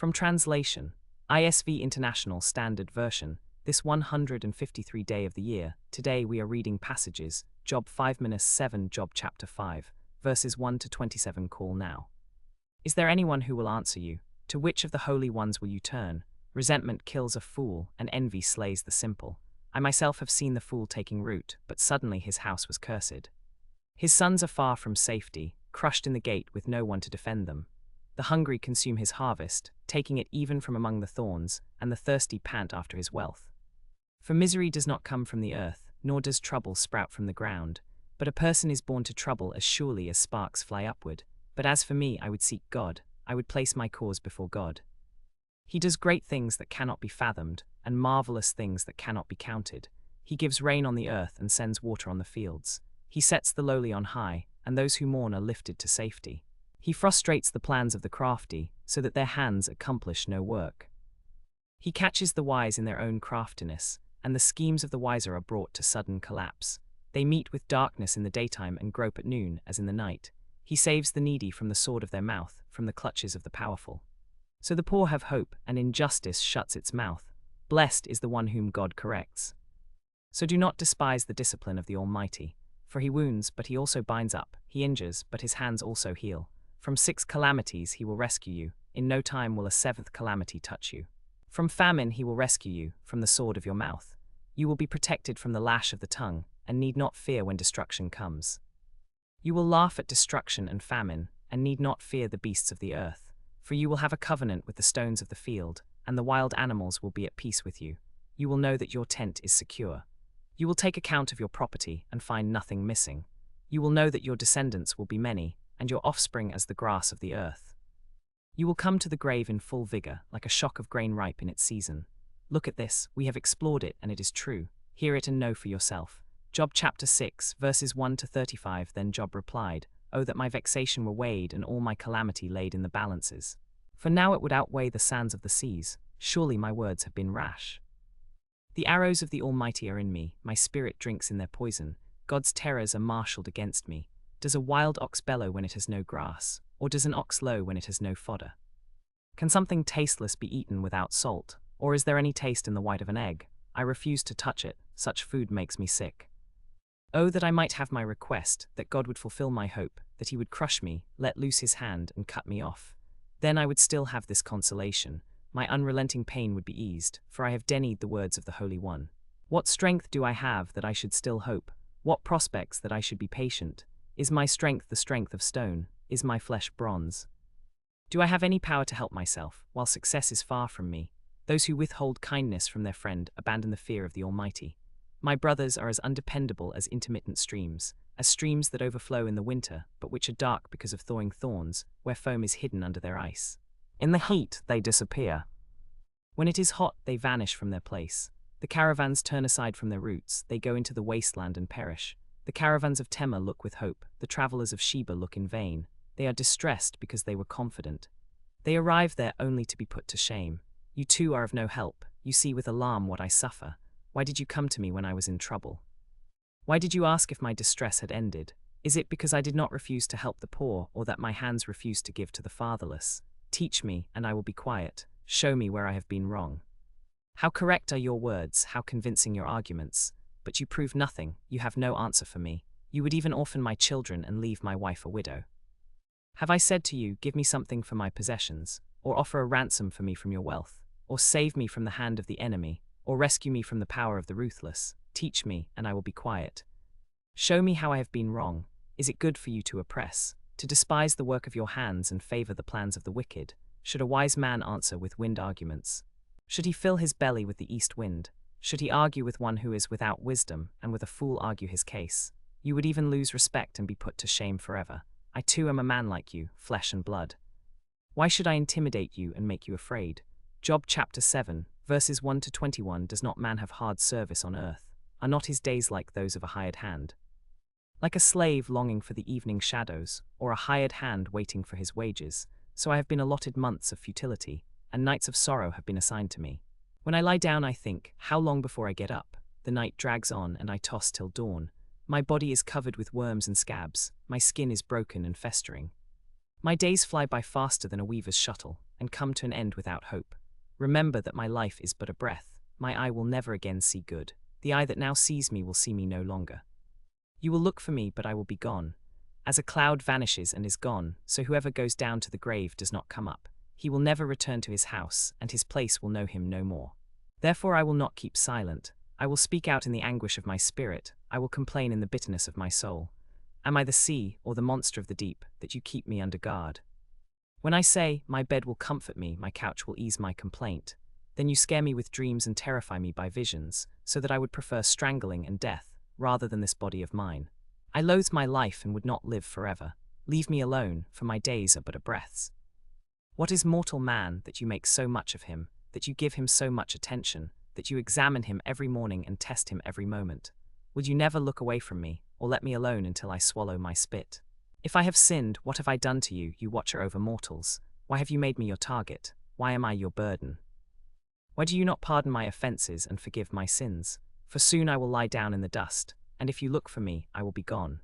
From translation, ISV International Standard Version, this 153 day of the year, today we are reading passages, Job 5-7, Job chapter 5, verses 1 to 27. Call now. Is there anyone who will answer you? To which of the holy ones will you turn? Resentment kills a fool, and envy slays the simple. I myself have seen the fool taking root, but suddenly his house was cursed. His sons are far from safety, crushed in the gate with no one to defend them. The hungry consume his harvest, taking it even from among the thorns, and the thirsty pant after his wealth. For misery does not come from the earth, nor does trouble sprout from the ground. But a person is born to trouble as surely as sparks fly upward. But as for me, I would seek God, I would place my cause before God. He does great things that cannot be fathomed, and marvelous things that cannot be counted. He gives rain on the earth and sends water on the fields. He sets the lowly on high, and those who mourn are lifted to safety. He frustrates the plans of the crafty, so that their hands accomplish no work. He catches the wise in their own craftiness, and the schemes of the wiser are brought to sudden collapse. They meet with darkness in the daytime and grope at noon as in the night. He saves the needy from the sword of their mouth, from the clutches of the powerful. So the poor have hope, and injustice shuts its mouth. Blessed is the one whom God corrects. So do not despise the discipline of the Almighty, for he wounds, but he also binds up, he injures, but his hands also heal. From 6 calamities he will rescue you, in no time will a 7th calamity touch you. From famine he will rescue you, from the sword of your mouth. You will be protected from the lash of the tongue, and need not fear when destruction comes. You will laugh at destruction and famine, and need not fear the beasts of the earth. For you will have a covenant with the stones of the field, and the wild animals will be at peace with you. You will know that your tent is secure. You will take account of your property and find nothing missing. You will know that your descendants will be many, and your offspring as the grass of the earth. You will come to the grave in full vigor, like a shock of grain ripe in its season. Look at this, we have explored it, and it is true. Hear it and know for yourself. Job chapter 6, verses 1 to 35. Then Job replied, Oh, that my vexation were weighed, and all my calamity laid in the balances. For now it would outweigh the sands of the seas. Surely my words have been rash. The arrows of the Almighty are in me, my spirit drinks in their poison. God's terrors are marshalled against me. Does a wild ox bellow when it has no grass, or does an ox low when it has no fodder? Can something tasteless be eaten without salt, or is there any taste in the white of an egg? I refuse to touch it, such food makes me sick. Oh, that I might have my request, that God would fulfill my hope, that he would crush me, let loose his hand, and cut me off. Then I would still have this consolation, my unrelenting pain would be eased, for I have denied the words of the Holy One. What strength do I have that I should still hope? What prospects that I should be patient? Is my strength the strength of stone? Is my flesh bronze? Do I have any power to help myself, while success is far from me? Those who withhold kindness from their friend abandon the fear of the Almighty. My brothers are as undependable as intermittent streams, as streams that overflow in the winter, but which are dark because of thawing thorns, where foam is hidden under their ice. In the heat they disappear. When it is hot they vanish from their place. The caravans turn aside from their routes, they go into the wasteland and perish. The caravans of Tema look with hope, the travelers of Sheba look in vain. They are distressed because they were confident. They arrive there only to be put to shame. You too are of no help, you see with alarm what I suffer. Why did you come to me when I was in trouble? Why did you ask if my distress had ended? Is it because I did not refuse to help the poor, or that my hands refused to give to the fatherless? Teach me, and I will be quiet. Show me where I have been wrong. How correct are your words, how convincing your arguments. But you prove nothing, you have no answer for me. You would even orphan my children and leave my wife a widow. Have I said to you, give me something for my possessions, or offer a ransom for me from your wealth, or save me from the hand of the enemy, or rescue me from the power of the ruthless? Teach me, and I will be quiet. Show me how I have been wrong. Is it good for you to oppress, to despise the work of your hands and favor the plans of the wicked? Should a wise man answer with wind arguments? Should he fill his belly with the east wind? Should he argue with one who is without wisdom, and with a fool argue his case? You would even lose respect and be put to shame forever. I too am a man like you, flesh and blood. Why should I intimidate you and make you afraid? Job chapter 7, verses 1 to 21. Does not man have hard service on earth? Are not his days like those of a hired hand? Like a slave longing for the evening shadows, or a hired hand waiting for his wages, so I have been allotted months of futility, and nights of sorrow have been assigned to me. When I lie down I think, how long before I get up? The night drags on and I toss till dawn. My body is covered with worms and scabs, my skin is broken and festering. My days fly by faster than a weaver's shuttle, and come to an end without hope. Remember that my life is but a breath, my eye will never again see good, the eye that now sees me will see me no longer. You will look for me, but I will be gone. As a cloud vanishes and is gone, so whoever goes down to the grave does not come up. He will never return to his house, and his place will know him no more. Therefore I will not keep silent. I will speak out in the anguish of my spirit. I will complain in the bitterness of my soul. Am I the sea, or the monster of the deep, that you keep me under guard? When I say, my bed will comfort me, my couch will ease my complaint, then you scare me with dreams and terrify me by visions, so that I would prefer strangling and death, rather than this body of mine. I loathe my life and would not live forever. Leave me alone, for my days are but a breath's. What is mortal man, that you make so much of him, that you give him so much attention, that you examine him every morning and test him every moment? Will you never look away from me, or let me alone until I swallow my spit? If I have sinned, what have I done to you, you watcher over mortals? Why have you made me your target? Why am I your burden? Why do you not pardon my offenses and forgive my sins? For soon I will lie down in the dust, and if you look for me, I will be gone.